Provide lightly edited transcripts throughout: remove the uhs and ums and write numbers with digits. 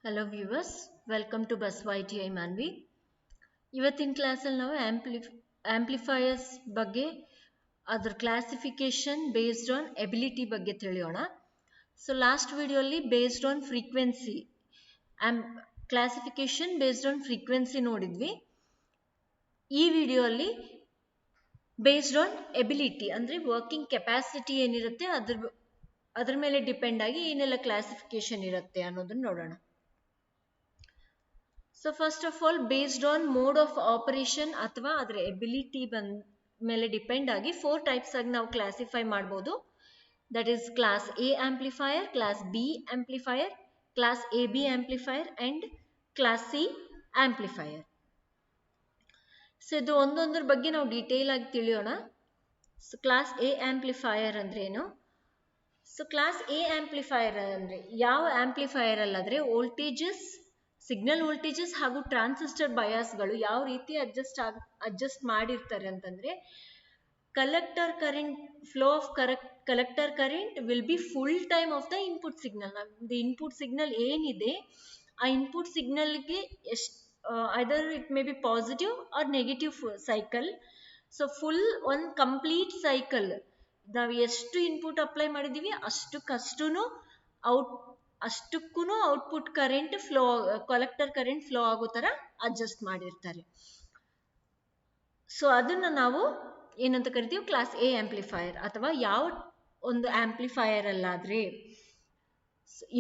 Hello viewers, welcome to Baswa ITI Manvi. ಇವತ್ತಿನ ಕ್ಲಾಸಲ್ಲಿ ನಾವು ಆಂಪ್ಲಿಫೈಯರ್ಸ್ ಬಗ್ಗೆ ಅದರ ಕ್ಲಾಸಿಫಿಕೇಶನ್ ಬೇಸ್ಡ್ ಆನ್ ಎಬಿಲಿಟಿ ಬಗ್ಗೆ ತಿಳಿಯೋಣ. ಸೊ ಲಾಸ್ಟ್ ವಿಡಿಯೋಲಿ based on frequency classification based on frequency ನೋಡಿದ್ವಿ. ಈ ವಿಡಿಯೋಲಿ ಬೇಸ್ಡ್ ಆನ್ ಎಬಿಲಿಟಿ ಅಂದರೆ ವರ್ಕಿಂಗ್ ಕೆಪಾಸಿಟಿ ಏನಿರುತ್ತೆ ಅದ್ರ ಮೇಲೆ ಡಿಪೆಂಡ್ ಆಗಿ ಏನೆಲ್ಲ ಕ್ಲಾಸಿಫಿಕೇಶನ್ ಇರುತ್ತೆ ಅನ್ನೋದನ್ನ ನೋಡೋಣ. So first of all based on mode of operation ಅಥವಾ ಅದರ ಎಬಿಲಿಟಿ ಮೇಲೆ ಡಿಪೆಂಡ್ ಆಗಿ 4 ಟೈಪ್ಸ್ ಆಗಿ ನಾವು ಕ್ಲಾಸಿಫೈ ಮಾಡ್ಬೋದು. That is class A amplifier, class B amplifier, class A B amplifier and class C amplifier. So ಇದು ಒಂದೊಂದ್ರ ಬಗ್ಗೆ ನಾವು ಡೀಟೇಲ್ ಆಗಿ ತಿಳಿಯೋಣ. ಸೊ ಕ್ಲಾಸ್ ಎ ಆಂಪ್ಲಿಫೈಯರ್ ಅಂದ್ರೆ ಏನು? ಸೊ ಕ್ಲಾಸ್ ಎ ಆಂಪ್ಲಿಫೈಯರ್ ಅಂದ್ರೆ ಯಾವ ಆಂಪ್ಲಿಫೈಯರ್ ಅಲ್ಲಾದ್ರೆ ವೋಲ್ಟೇಜಸ್, ಸಿಗ್ನಲ್ ವೋಲ್ಟೇಜಸ್ ಹಾಗೂ ಟ್ರಾನ್ಸಿಸ್ಟರ್ ಬಯಾಸ್ಗಳು ಯಾವ ರೀತಿ ಅಡ್ಜಸ್ಟ್ ಮಾಡಿರ್ತಾರೆ ಅಂತಂದ್ರೆ collector current, flow of collector current will be full time of the input signal. ನಮ್ದು ಇನ್ಪುಟ್ ಸಿಗ್ನಲ್ ಏನಿದೆ ಆ ಇನ್ಪುಟ್ ಸಿಗ್ನಲ್ಗೆ either it may be positive or negative cycle. So full ಒಂದು ಕಂಪ್ಲೀಟ್ ಸೈಕಲ್ ನಾವು ಎಷ್ಟು ಇನ್ಪುಟ್ ಅಪ್ಲೈ ಮಾಡಿದೀವಿ ಅಷ್ಟಕ್ಕೂ output current flow, collector current flow ಆಗೋ ತರ ಅಡ್ಜಸ್ಟ್ ಮಾಡಿರ್ತಾರೆ. ಸೊ ಅದನ್ನ ನಾವು ಏನಂತ ಕರಿತೀವಿ? Class A amplifier. ಅಥವಾ ಯಾವ ಒಂದು ಆಂಪ್ಲಿಫೈಯರ್ ಅಲ್ಲಾದ್ರೆ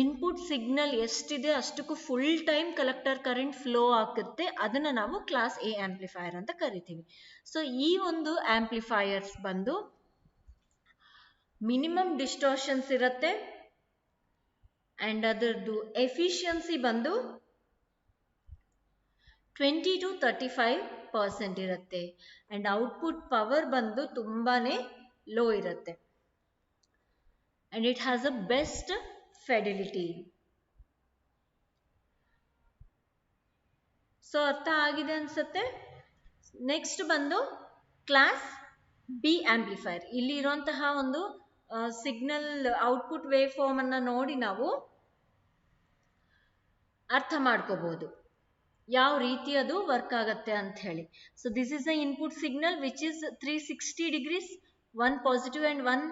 ಇನ್ಪುಟ್ ಸಿಗ್ನಲ್ ಎಷ್ಟಿದೆ ಅಷ್ಟಕ್ಕೂ full time collector current flow ಆಗುತ್ತೆ, ಅದನ್ನ ನಾವು ಕ್ಲಾಸ್ ಎ ಆಂಪ್ಲಿಫೈಯರ್ ಅಂತ ಕರಿತೀವಿ. ಸೊ ಈ ಒಂದು ಆಂಪ್ಲಿಫೈಯರ್ಸ್ ಬಂದು ಮಿನಿಮಮ್ ಡಿಸ್ಟಾರ್ಷನ್ಸ್ ಇರುತ್ತೆ ಅಂಡ್ ಅದರದ್ದು ಎಫಿಷಿಯನ್ಸಿ ಬಂದು 20 to 35% ಇರುತ್ತೆ ಅಂಡ್ ಔಟ್ಪುಟ್ ಪವರ್ ಬಂದು ತುಂಬಾನೇ ಲೋ ಇರುತ್ತೆ and it has a best fidelity. So ಅರ್ಥ ಆಗಿದೆ ಅನ್ಸುತ್ತೆ. ನೆಕ್ಸ್ಟ್ ಬಂದು ಕ್ಲಾಸ್ ಬಿ ಆಂಪ್ಲಿಫೈಯರ್. ಇಲ್ಲಿ ಇರುವಂತಹ ಒಂದು ಸಿಗ್ನಲ್ ಔಟ್ಪುಟ್ ವೇವ್ ಫಾರ್ಮ್ ಅನ್ನ ನೋಡಿ ನಾವು ಅರ್ಥ ಮಾಡ್ಕೋಬಹುದು ಯಾವ ರೀತಿ ಅದು ವರ್ಕ್ ಆಗತ್ತೆ ಅಂತ ಹೇಳಿ. So this is the input signal which is 360 degrees, 1 positive and 1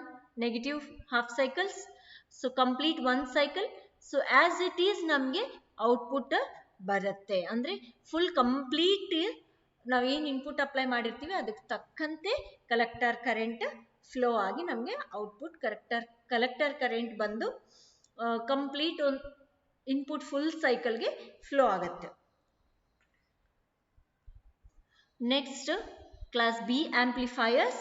negative half cycles. So complete 1 cycle. So as it is ನಮ್ಗೆ ಔಟ್ಪುಟ್ ಬರುತ್ತೆ. ಅಂದ್ರೆ ಫುಲ್ ಕಂಪ್ಲೀಟ್ ನಾವೇನು ಇನ್ಪುಟ್ ಅಪ್ಲೈ ಮಾಡಿರ್ತೀವಿ ಅದಕ್ಕೆ ತಕ್ಕಂತೆ ಕಲೆಕ್ಟರ್ ಕರೆಂಟ್ ಫ್ಲೋ ಆಗಿ ನಮಗೆ ಔಟ್ಪುಟ್ ಕಲೆಕ್ಟರ್ ಕರೆಂಟ್ ಬಂದು ಕಂಪ್ಲೀಟ್ ಇನ್ಪುಟ್ ಫುಲ್ ಸೈಕಲ್ಗೆ ಫ್ಲೋ ಆಗುತ್ತೆ. Next class B amplifiers.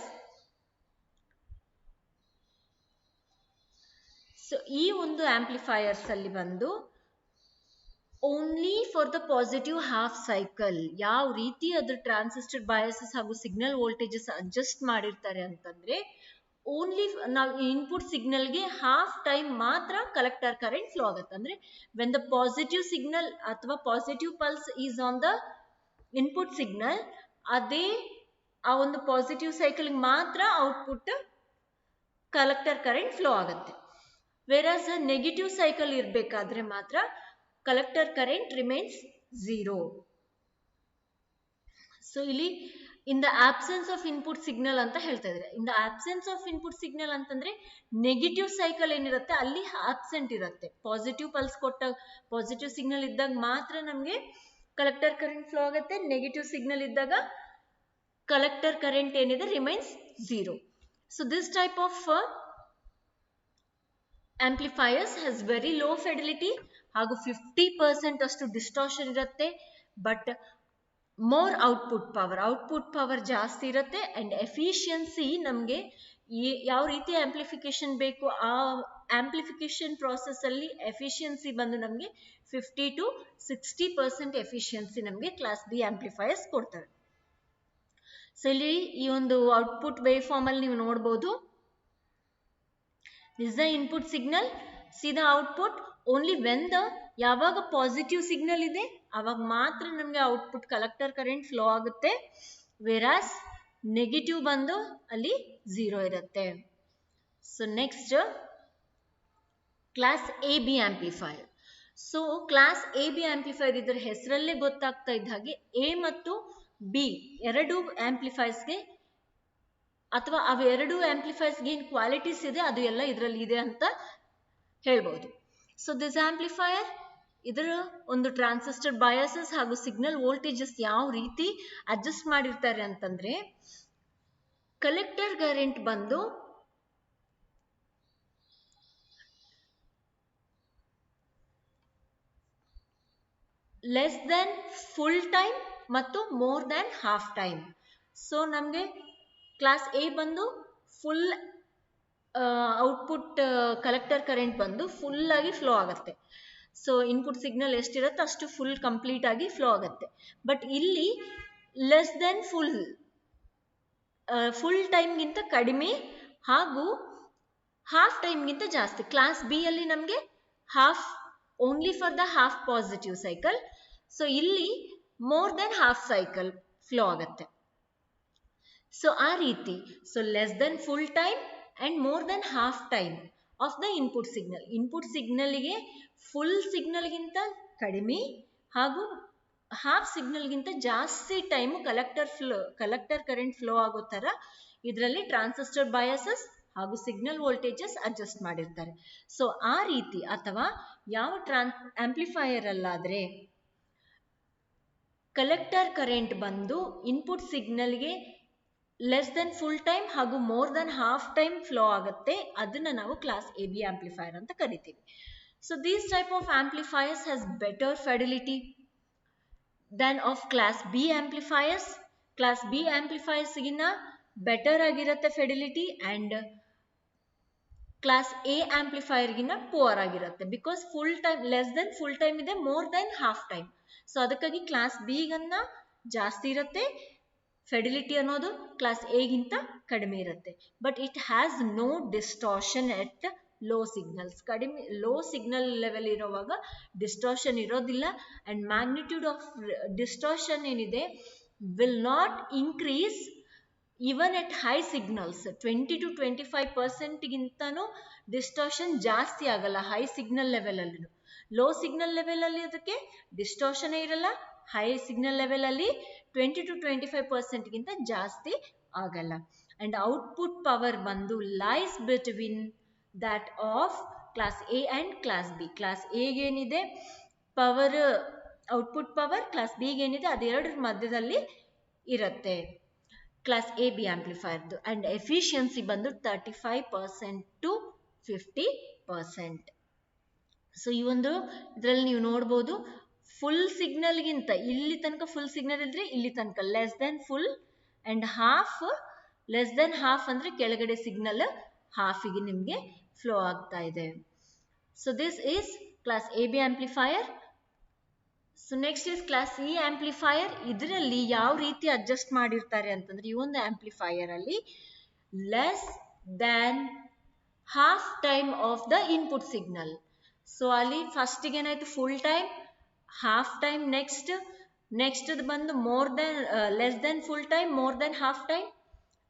So ಈ ಒಂದು ಆಂಪ್ಲಿಫೈಯರ್ಸ್ ಅಲ್ಲಿ ಬಂದು only for the positive half cycle ಯಾವ ರೀತಿ ಅದ್ರ ಟ್ರಾನ್ಸಿಸ್ಟರ್ ಬಯಾಸಸ್ ಹಾಗೂ ಸಿಗ್ನಲ್ ವೋಲ್ಟೇಜಸ್ ಅಡ್ಜಸ್ಟ್ ಮಾಡಿರ್ತಾರೆ ಅಂತಂದ್ರೆ ಓನ್ಲಿ ನಾವು ಇನ್ಪುಟ್ ಸಿಗ್ನಲ್ಗೆ ಹಾಫ್ ಟೈಮ್ ಮಾತ್ರ ಕಲೆಕ್ಟರ್ ಕರೆಂಟ್ ಫ್ಲೋ ಆಗುತ್ತೆ. ಅಂದ್ರೆ ವೆನ್ ದ ಪಾಸಿಟಿವ್ ಸಿಗ್ನಲ್ ಅಥವಾ positive pulse is on the input signal, ಅದೇ ಆ ಒಂದು ಪಾಸಿಟಿವ್ ಸೈಕಲ್ ಮಾತ್ರ ಔಟ್ಪುಟ್ ಕಲೆಕ್ಟರ್ ಕರೆಂಟ್ ಫ್ಲೋ ಆಗುತ್ತೆ. ವೆರಾಸ್ ನೆಗೆಟಿವ್ ಸೈಕಲ್ ಇರಬೇಕಾದ್ರೆ ಮಾತ್ರ ಕಲೆಕ್ಟರ್ ಕರೆಂಟ್ ರಿಮೈನ್ಸ್ 0. ಸೊ ಇಲ್ಲಿ in the absence of input signal ಅಂತ ಹೇಳ್ತಾ ಇದ್ರೆ, in the absence of input signal ಅಂತಂದ್ರೆ ನೆಗೆಟಿವ್ ಸೈಕಲ್ ಏನಿರುತ್ತೆ ಅಲ್ಲಿ ಆಬ್ಸೆಂಟ್ ಇರುತ್ತೆ. ಪಾಸಿಟಿವ್ ಪಲ್ಸ್ ಕೊಟ್ಟಾಗ, ಪಾಸಿಟಿವ್ ಸಿಗ್ನಲ್ ಇದ್ದಾಗ ಮಾತ್ರ ನಮಗೆ ಕಲೆಕ್ಟರ್ ಕರೆಂಟ್ ಫ್ಲೋ ಆಗುತ್ತೆ. ನೆಗೆಟಿವ್ ಸಿಗ್ನಲ್ ಇದ್ದಾಗ ಕಲೆಕ್ಟರ್ ಕರೆಂಟ್ ಏನಿದೆ remains 0. So this type of amplifiers has very low fidelity ಹಾಗೂ 50% ಅಷ್ಟು ಡಿಸ್ಟಾರ್ಷನ್ ಇರುತ್ತೆ. ಬಟ್ ಮೋರ್ ಔಟ್ಪುಟ್ ಪವರ್ ಜಾಸ್ತಿ ಇರುತ್ತೆ ಅಂಡ್ ಎಫಿಷಿಯನ್ಸಿ ನಮಗೆ ಯಾವ ರೀತಿ ಆಂಪ್ಲಿಫಿಕೇಶನ್ ಬೇಕು ಆ ಆಂಪ್ಲಿಫಿಕೇಶನ್ ಪ್ರಾಸೆಸ್ ಅಲ್ಲಿ ಎಫಿಷಿಯನ್ಸಿ ಬಂದು ನಮಗೆ 50 to 60% ಎಫಿಷಿಯನ್ಸಿ ನಮಗೆ ಕ್ಲಾಸ್ ಬಿ ಆಂಪ್ಲಿಫೈಯರ್ಸ್ ಕೊಡ್ತವೆ. ಸೊ ಇಲ್ಲಿ ಈ ಒಂದು ಔಟ್ಪುಟ್ ವೇವ್ ಫಾರ್ಮ್ ಅಲ್ಲಿ ನೀವು ನೋಡಬಹುದು, this the input signal, C the output. Only when the ಯಾವಾಗ ಪಾಸಿಟಿವ್ ಸಿಗ್ನಲ್ ಇದೆ ಅವಾಗ ಮಾತ್ರ ನಮಗೆ ಔಟ್ಪುಟ್ ಕಲೆಕ್ಟರ್ ಕರೆಂಟ್ ಫ್ಲೋ ಆಗುತ್ತೆ. ವೆರಾಸ್ ನೆಗೆಟಿವ್ ಬಂದು ಅಲ್ಲಿ 0 ಇರುತ್ತೆ. So next class A B amplifier. So class A B amplifier ಇದರ ಹೆಸರಲ್ಲೇ ಗೊತ್ತಾಗ್ತಾ ಇದ್ದ ಹಾಗೆ ಎ ಮತ್ತು ಬಿ ಎರಡು ಆಂಪ್ಲಿಫೈರ್ಸ್ಗೆ ಅಥವಾ ಅವೆರಡು ಆಂಪ್ಲಿಫೈರ್ಸ್ಗೆ ಏನು ಕ್ವಾಲಿಟೀಸ್ ಇದೆ ಅದು ಎಲ್ಲ ಇದರಲ್ಲಿ ಇದೆ ಅಂತ ಹೇಳ್ಬೋದು. ಸೊ ದಿಸ್ ಆಂಪ್ಲಿಫೈಯರ್ ಇದರ ಒಂದು ಟ್ರಾನ್ಸಿಸ್ಟರ್ ಬಯಾಸಸ್ ಹಾಗೂ ಸಿಗ್ನಲ್ ವೋಲ್ಟೇಜಸ್ ಯಾವ ರೀತಿ ಅಡ್ಜಸ್ಟ್ ಮಾಡಿರ್ತಾರೆ ಅಂತಂದ್ರೆ, ಕಲೆಕ್ಟರ್ ಕರೆಂಟ್ ಬಂದು ಲೆಸ್ ದೆನ್ ಫುಲ್ ಟೈಮ್ ಮತ್ತು more than half time. So ನಮಗೆ ಕ್ಲಾಸ್ ಎ ಬಂದು ಫುಲ್ ಔಟ್ಪುಟ್ ಕಲೆಕ್ಟರ್ ಕರೆಂಟ್ ಬಂದು ಫುಲ್ ಆಗಿ ಫ್ಲೋ ಆಗುತ್ತೆ. ಸೊ ಇನ್ಪುಟ್ ಸಿಗ್ನಲ್ ಎಷ್ಟಿರುತ್ತೆ ಅಷ್ಟು ಫುಲ್ ಕಂಪ್ಲೀಟ್ ಆಗಿ ಫ್ಲೋ ಆಗುತ್ತೆ. ಬಟ್ ಇಲ್ಲಿ ಲೆಸ್ ದೆನ್ ಫುಲ್ ಟೈಮ್ಗಿಂತ ಕಡಿಮೆ ಹಾಗೂ ಹಾಫ್ ಟೈಮ್ಗಿಂತ ಜಾಸ್ತಿ. ಕ್ಲಾಸ್ ಬಿ ಅಲ್ಲಿ ನಮಗೆ half only for the half positive cycle. So ಇಲ್ಲಿ more than half cycle flow ಆಗುತ್ತೆ. ಸೊ ಆ ರೀತಿ less than full time and more than half time of the input signal. Input ಸಿಗ್ನಲ್ಗೆ full ಸಿಗ್ನಲ್ಗಿಂತ ಹಾಗೂ half ಸಿಗ್ನಲ್ಗಿಂತ ಜಾಸ್ತಿ ಟೈಮ್ ಕಲೆಕ್ಟರ್ ಕರೆಂಟ್ ಫ್ಲೋ ಆಗೋ ಥರ ಇದರಲ್ಲಿ ಟ್ರಾನ್ಸಿಸ್ಟರ್ ಬಯಾಸಸ್ ಹಾಗೂ ಸಿಗ್ನಲ್ ವೋಲ್ಟೇಜಸ್ ಅಡ್ಜಸ್ಟ್ ಮಾಡಿರ್ತಾರೆ. ಸೊ ಆ ರೀತಿ ಅಥವಾ ಯಾವ ಆಂಪ್ಲಿಫೈಯರ್ ಅಲ್ಲಾದ್ರೆ ಕಲೆಕ್ಟರ್ ಕರೆಂಟ್ ಬಂದು ಇನ್ಪುಟ್ ಸಿಗ್ನಲ್ಗೆ ಲೆಸ್ ದೆನ್ ಫುಲ್ ಟೈಮ್ ಹಾಗೂ more than half time flow ಆಗುತ್ತೆ, ಅದನ್ನ ನಾವು ಕ್ಲಾಸ್ ಎ ಬಿ ಆಂಪ್ಲಿಫೈಯರ್ ಅಂತ ಕರಿತೀವಿ. So these type of amplifiers has better fidelity than of class B amplifiers. Class B amplifiers ಗಿನ್ನ better ಆಗಿರುತ್ತೆ fidelity and class A amplifier ಗಿನ್ನ poor ಆಗಿರುತ್ತೆ. Because full time less than full time ಇದೆ, more than half time. So ಅದಕ್ಕಾಗಿ class B ಗನ್ನ ಜಾಸ್ತಿ ಇರುತ್ತೆ, fidelity ಅನ್ನೋದು ಕ್ಲಾಸ್ ಎ ಗಿಂತ ಕಡಿಮೆ ಇರುತ್ತೆ. But it has no distortion at low signals. ಕಡಿಮೆ ಲೋ ಸಿಗ್ನಲ್ ಲೆವೆಲ್ ಇರುವಾಗ ಡಿಸ್ಟಾರ್ಷನ್ ಇರೋದಿಲ್ಲ ಅಂಡ್ ಮ್ಯಾಗ್ನಿಟ್ಯೂಡ್ ಆಫ್ ಡಿಸ್ಟಾರ್ಷನ್ ಏನಿದೆ will not increase even at high signals. 20 to 25% ಗಿಂತನೂ ಡಿಸ್ಟಾರ್ಷನ್ ಜಾಸ್ತಿ ಆಗಲ್ಲ ಹೈ ಸಿಗ್ನಲ್ ಲೆವೆಲ್ ಅಲ್ಲಿ. ಲೋ ಸಿಗ್ನಲ್ ಲೆವೆಲ್ ಅಲ್ಲಿ ಅದಕ್ಕೆ ಡಿಸ್ಟಾರ್ಷನ್ ಇರಲ್ಲ, ಹೈ ಸಿಗ್ನಲ್ ಲೆವೆಲ್ ಅಲ್ಲಿ 20 to 25% ಗಿಂತ ಜಾಸ್ತಿ ಆಗಲ್ಲ. ಅಂಡ್ ಔಟ್ಪುಟ್ ಪವರ್ ಬಂದು lies between that of class A and class B. class A ಏನಿದೆ power output power, class B ಏನಿದೆ ಅದೆರಡರ ಮಧ್ಯದಲ್ಲಿ ಇರುತ್ತೆ ಕ್ಲಾಸ್ ಎ ಬಿ ಆಂಪ್ಲಿಫೈರ್ದು. ಅಂಡ್ ಎಫಿಷಿಯನ್ಸಿ ಬಂದು 35% to 50%. ಸೊ ಈ ಒಂದು ಇದರಲ್ಲಿ ನೀವು ನೋಡ್ಬೋದು, ಫುಲ್ ಸಿಗ್ನಲ್ಗಿಂತ ಇಲ್ಲಿ ತನಕ ಫುಲ್ ಸಿಗ್ನಲ್ ಇದ್ರೆ ಇಲ್ಲಿ ತನಕ less than full and half. Less than half ಅಂದ್ರೆ ಕೆಳಗಡೆ ಸಿಗ್ನಲ್ ಹಾಫಿಗೆ ನಿಮಗೆ ಫ್ಲೋ ಆಗ್ತಾ ಇದೆ. So this is class A B amplifier. So next is class C amplifier. ಇದರಲ್ಲಿ ಯಾವ ರೀತಿ ಅಡ್ಜಸ್ಟ್ ಮಾಡಿರ್ತಾರೆ ಅಂತಂದ್ರೆ, ಈ ಒಂದು ಆಂಪ್ಲಿಫೈಯರ್ ಅಲ್ಲಿ less than half time of the input signal. So ಅಲ್ಲಿ ಫಸ್ಟಿಗೆ ಏನಾಯ್ತು full time, half time, next ಬಂದು more than less than full time, more than half time.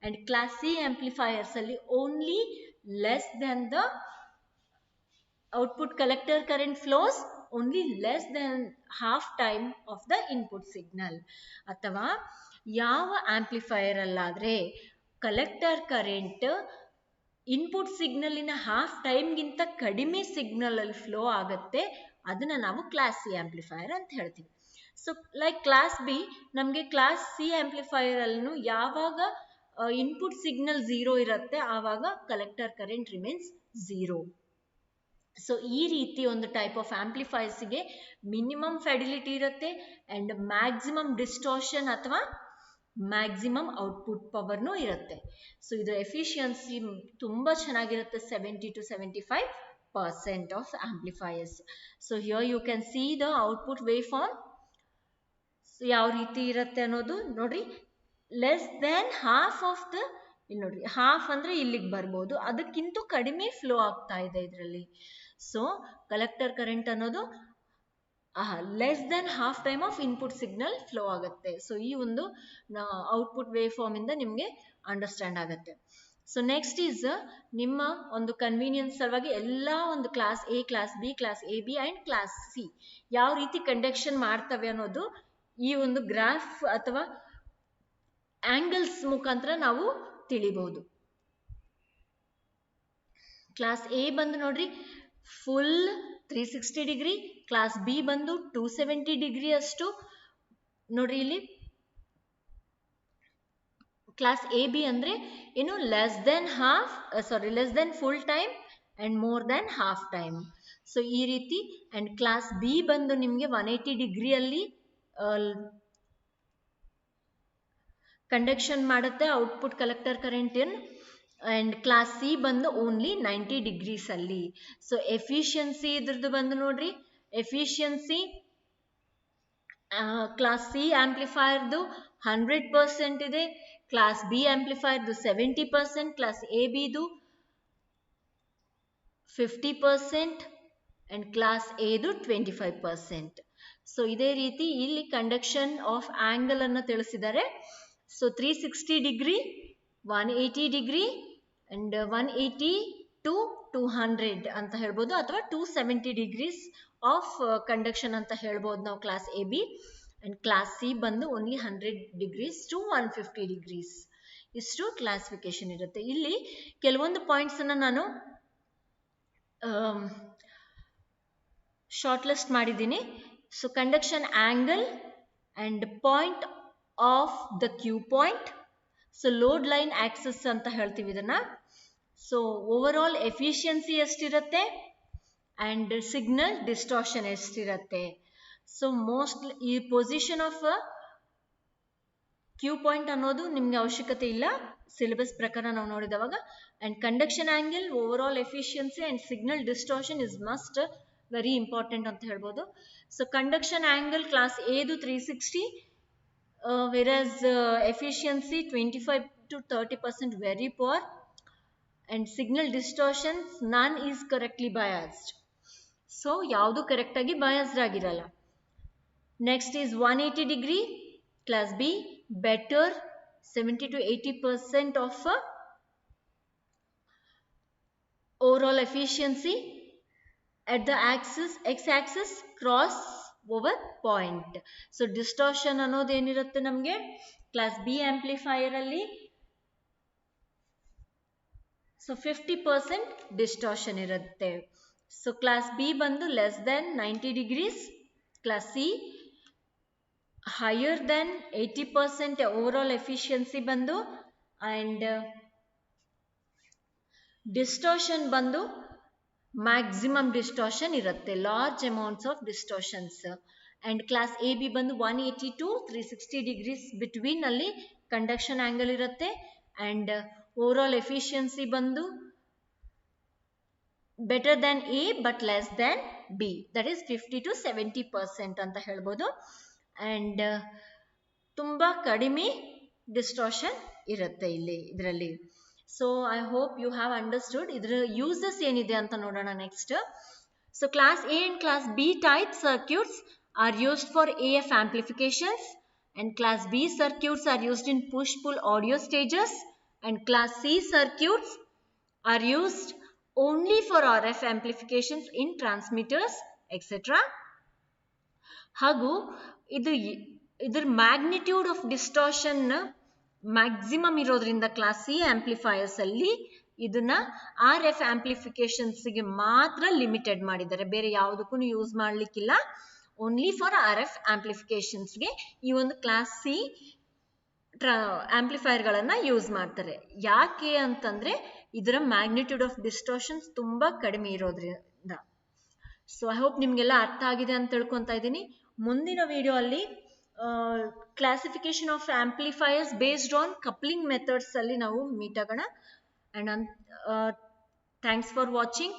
And class C amplifiers ಅಲ್ಲಿ only less than the output collector current flows, only less than half time of the input signal. ಅಥವಾ ಯಾವ amplifier ಅಲ್ಲಾದ್ರೆ collector current input ಸಿಗ್ನಲಿನ half ಟೈಮ್ಗಿಂತ ಕಡಿಮೆ signal ಅಲ್ಲಿ flow ಆಗುತ್ತೆ, ಅದನ್ನ ನಾವು ಕ್ಲಾಸ್ ಸಿ ಆಂಪ್ಲಿಫೈಯರ್ ಅಂತ ಹೇಳ್ತೀವಿ. ಸೊ ಲೈಕ್ ಕ್ಲಾಸ್ ಬಿ, ನಮಗೆ ಕ್ಲಾಸ್ ಸಿ ಆಂಪ್ಲಿಫೈಯರ್ ಅಲ್ಲೂ ಯಾವಾಗ ಇನ್ಪುಟ್ ಸಿಗ್ನಲ್ 0 ಇರುತ್ತೆ ಆವಾಗ ಕಲೆಕ್ಟರ್ ಕರೆಂಟ್ ರಿಮೇನ್ಸ್ 0. ಸೊ ಈ ರೀತಿ ಒಂದು ಟೈಪ್ ಆಫ್ ಆಂಪ್ಲಿಫೈರ್ಸ್ಗೆ ಮಿನಿಮಮ್ ಫೆಡಿಲಿಟಿ ಇರುತ್ತೆ ಅಂಡ್ ಮ್ಯಾಕ್ಸಿಮಮ್ ಡಿಸ್ಟಾರ್ಷನ್ ಅಥವಾ ಮ್ಯಾಕ್ಸಿಮಮ್ ಔಟ್ಪುಟ್ ಪವರ್ನೂ ಇರುತ್ತೆ. ಸೊ ಇದರ ಎಫಿಷಿಯನ್ಸಿ ತುಂಬಾ ಚೆನ್ನಾಗಿರುತ್ತೆ, 70 to 75% of amplifiers. So here you can see the output wave form ಯಾವ ರೀತಿ ಇರುತ್ತೆ ಅನ್ನೋದು ನೋಡ್ರಿ. Less than half of the, ಇಲ್ಲಿ ನೋಡ್ರಿ ಹಾಫ್ ಅಂದ್ರೆ ಇಲ್ಲಿಗೆ ಬರ್ಬೋದು, ಅದಕ್ಕಿಂತ ಕಡಿಮೆ ಫ್ಲೋ ಆಗ್ತಾ ಇದೆ ಇದರಲ್ಲಿ. ಸೊ ಕಲೆಕ್ಟರ್ ಕರೆಂಟ್ ಅನ್ನೋದು less than half time of input signal flow ಆಗುತ್ತೆ. ಸೊ ಈ ಒಂದು ಔಟ್ಪುಟ್ ವೇವ್ ಫಾರ್ಮ್ ಇಂದ ನಿಮ್ಗೆ ಅಂಡರ್ಸ್ಟ್ಯಾಂಡ್ ಆಗುತ್ತೆ. ಸೊ ನೆಕ್ಸ್ಟ್ ಈಸ್ ನಿಮ್ಮ ಒಂದು ಕನ್ವೀನಿಯನ್ಸ್ ಸಲುವಾಗಿ ಎಲ್ಲ ಒಂದು class A, class B, class A B and class C ಯಾವ ರೀತಿ ಕಂಡಕ್ಷನ್ ಮಾಡ್ತವೆ ಅನ್ನೋದು ಈ ಒಂದು ಗ್ರಾಫ್ ಅಥವಾ ಆಂಗಲ್ಸ್ ಮುಖಾಂತರ ನಾವು ತಿಳಿಬಹುದು. ಕ್ಲಾಸ್ ಎ ಬಂದು ನೋಡ್ರಿ ಫುಲ್ 360 ಡಿಗ್ರಿ, ಕ್ಲಾಸ್ ಬಿ ಬಂದು 270 ಡಿಗ್ರಿ ಅಷ್ಟು ನೋಡ್ರಿ. ಇಲ್ಲಿ ಕ್ಲಾಸ್ ಎ ಬಿ ಅಂದ್ರೆ ಏನು less than full time and more than half time. So ಈ ರೀತಿ. ಅಂಡ್ ಕ್ಲಾಸ್ ಬಿ ಬಂದು ನಿಮಗೆ 180 ಡಿಗ್ರಿಯಲ್ಲಿ ಕಂಡಕ್ಷನ್ ಮಾಡುತ್ತೆ output collector current in. And class C ಬಂದು ಓನ್ಲಿ 90 ಡಿಗ್ರೀಸ್ ಅಲ್ಲಿ. ಸೊ ಎಫಿಷಿಯನ್ಸಿ ಇದ್ರದ್ದು ಬಂದು ನೋಡ್ರಿ, ಎಫಿಷಿಯನ್ಸಿ ಕ್ಲಾಸ್ ಸಿ ಆಂಪ್ಲಿಫೈರ್ದು 100% ಇದೆ, ಕ್ಲಾಸ್ ಬಿ ಆಂಪ್ಲಿಫೈರ್ದು 70%, ಕ್ಲಾಸ್ ಎ ಬಿದು 50% ಅಂಡ್ ಕ್ಲಾಸ್ ಎದು 25%. ಸೊ ಇದೇ ರೀತಿ ಇಲ್ಲಿ ಕಂಡಕ್ಷನ್ ಆಫ್ ಆಂಗಲ್ ಅನ್ನು ತಿಳಿಸಿದ್ದಾರೆ. So 360 degree, 180 degree and 180 to 200 ಅಂತ ಹೇಳ್ಬೋದು, ಅಥವಾ 270 ಡಿಗ್ರೀಸ್ ಆಫ್ ಕಂಡಕ್ಷನ್ ಅಂತ ಹೇಳ್ಬೋದು ನಾವು class A B. And class C ಬಂದು ಓನ್ಲಿ 100 ಡಿಗ್ರೀಸ್ ಟು 150 ಡಿಗ್ರೀಸ್. ಇಷ್ಟು ಕ್ಲಾಸಿಫಿಕೇಶನ್ ಇರುತ್ತೆ. ಇಲ್ಲಿ ಕೆಲವೊಂದು ಪಾಯಿಂಟ್ಸ್ ಅನ್ನ ನಾನು ಶಾರ್ಟ್ ಲಿಸ್ಟ್ ಮಾಡಿದ್ದೀನಿ. So conduction angle and point of the Q point. So load line axis ಅಂತ ಹೇಳ್ತೀವಿ ಇದನ್ನ. ಸೊ ಓವರ್ ಆಲ್ ಎಫಿಷಿಯನ್ಸಿ ಎಷ್ಟಿರುತ್ತೆ ಅಂಡ್ ಸಿಗ್ನಲ್ ಡಿಸ್ಟಾರ್ಷನ್ ಎಷ್ಟಿರುತ್ತೆ. ಸೊ ಮೋಸ್ಟ್ಲಿ ಈ ಪೊಸಿಷನ್ ಆಫ್ ಕ್ಯೂ ಪಾಯಿಂಟ್ ಅನ್ನೋದು ನಿಮ್ಗೆ ಅವಶ್ಯಕತೆ ಇಲ್ಲ ಸಿಲೆಬಸ್ ಪ್ರಕಾರ ನಾವು ನೋಡಿದವಾಗ. And conduction angle, over all efficiency and signal distortion is must very important ಅಂತ ಹೇಳ್ಬೋದು. ಸೊ ಕಂಡಕ್ಷನ್ ಆಂಗಲ್ ಕ್ಲಾಸ್ ಎದು 360, whereas efficiency 25 to 30% very poor, and signal distortions none is correctly biased. So ಯಾವುದು correct ಆಗಿ biased ಆಗಿರಲ್ಲ. Next is 180 degree, class B better, 70 to 80% of overall efficiency. At the axis, x-axis cross over point. So distortion ಅನ್ನೋದು ಏನಿರುತ್ತೆ ನಮಗೆ class B amplifier ಅಲ್ಲಿ. So 50% distortion ಇರುತ್ತೆ. So class B ಬಂದು less than 90 degrees, class C higher than 80% over all efficiency ಬಂದು. And distortion ಬಂದು maximum distortion ಇರುತ್ತೆ, large amounts of distortions. And class A B ಬಂದು 180 to 360 ಡಿಗ್ರೀಸ್ ಬಿಟ್ವೀನ್ ಅಲ್ಲಿ conduction angle ಇರುತ್ತೆ. And over all efficiency ಬಂದು better than A but less than B, that is 50 to 70% ಅಂತ ಹೇಳ್ಬೋದು. And ತುಂಬಾ ಕಡಿಮೆ ಡಿಸ್ಟಾರ್ಷನ್ ಇರುತ್ತೆ ಇಲ್ಲಿ ಇದರಲ್ಲಿ. So I hope you have understood. ಇದರ ಯೂಸಸ್ ಏನಿದೆ ಅಂತ ನೋಡೋಣ next. So class A and class B type circuits are used for AF amplifications, and class B circuits are used in push-pull audio stages, and class C circuits are used only for RF amplifications in transmitters etc. ಹಾಗೂ ಇದರ magnitude of distortion maximum ಇರೋದ್ರಿಂದ class C amplifiers ಅಲ್ಲಿ ಇದನ್ನ RF ಆಂಪ್ಲಿಫಿಕೇಶನ್ಸ್ಗೆ ಮಾತ್ರ limited ಮಾಡಿದ್ದಾರೆ, ಬೇರೆ ಯಾವುದಕ್ಕೂ use ಮಾಡಲಿಕ್ಕಿಲ್ಲ. Only for RF ಆಂಪ್ಲಿಫಿಕೇಶನ್ಸ್ಗೆ ಈ ಒಂದು ಕ್ಲಾಸ್ ಸಿ ಆಂಪ್ಲಿಫೈರ್ಗಳನ್ನು ಯೂಸ್ ಮಾಡ್ತಾರೆ. ಯಾಕೆ ಅಂತಂದ್ರೆ ಇದರ ಮ್ಯಾಗ್ನಿಟ್ಯೂಡ್ ಆಫ್ ಡಿಸ್ಟಾರ್ಷನ್ಸ್ ತುಂಬಾ ಕಡಿಮೆ ಇರೋದ್ರಿಂದ. ಸೊ ಐ ಹೋಪ್ ನಿಮ್ಗೆಲ್ಲ ಅರ್ಥ ಆಗಿದೆ ಅಂತ ತಿಳ್ಕೊತಾ ಇದ್ದೀನಿ. ಮುಂದಿನ ವಿಡಿಯೋ ಅಲ್ಲಿ classification of amplifiers based on coupling methods ಅಲ್ಲಿ ನಾವು ಮೀಟ್ ಆಗೋಣ. And thanks for watching.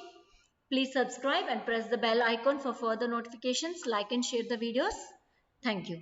Please subscribe and press the bell icon for further notifications. Like and share the videos. Thank you.